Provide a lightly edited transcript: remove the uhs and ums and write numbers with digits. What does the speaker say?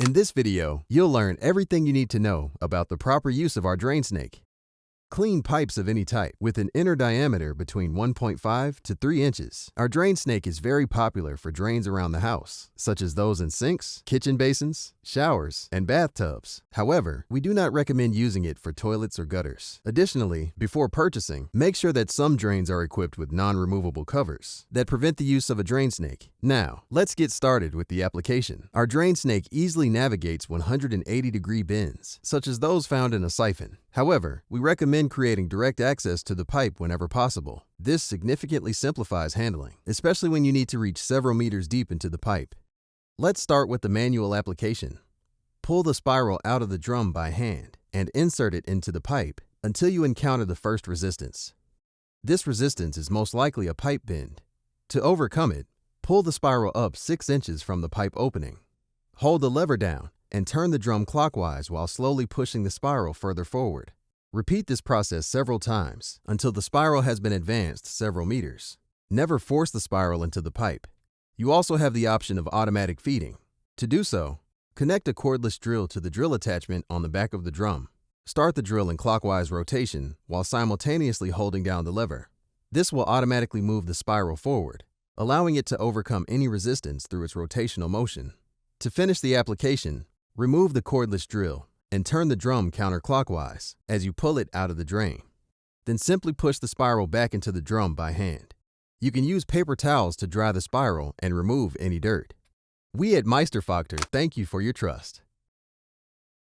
In this video, you'll learn everything you need to know about the proper use of our drain snake. Clean pipes of any type with an inner diameter between 1.5 to 3 inches. Our drain snake is very popular for drains around the house, such as those in sinks, kitchen basins, showers, and bathtubs. However, we do not recommend using it for toilets or gutters. Additionally, before purchasing, make sure that some drains are equipped with non-removable covers that prevent the use of a drain snake. Now, let's get started with the application. Our drain snake easily navigates 180-degree bends, such as those found in a siphon. However, we recommend creating direct access to the pipe whenever possible. This significantly simplifies handling, especially when you need to reach several meters deep into the pipe. Let's start with the manual application. Pull the spiral out of the drum by hand and insert it into the pipe until you encounter the first resistance. This resistance is most likely a pipe bend. To overcome it, pull the spiral up 6 inches from the pipe opening. Hold the lever down and turn the drum clockwise while slowly pushing the spiral further forward. Repeat this process several times until the spiral has been advanced several meters. Never force the spiral into the pipe. You also have the option of automatic feeding. To do so, connect a cordless drill to the drill attachment on the back of the drum. Start the drill in clockwise rotation while simultaneously holding down the lever. This will automatically move the spiral forward, allowing it to overcome any resistance through its rotational motion. To finish the application, remove the cordless drill and turn the drum counterclockwise as you pull it out of the drain. Then simply push the spiral back into the drum by hand. You can use paper towels to dry the spiral and remove any dirt. We at Meisterfactor thank you for your trust.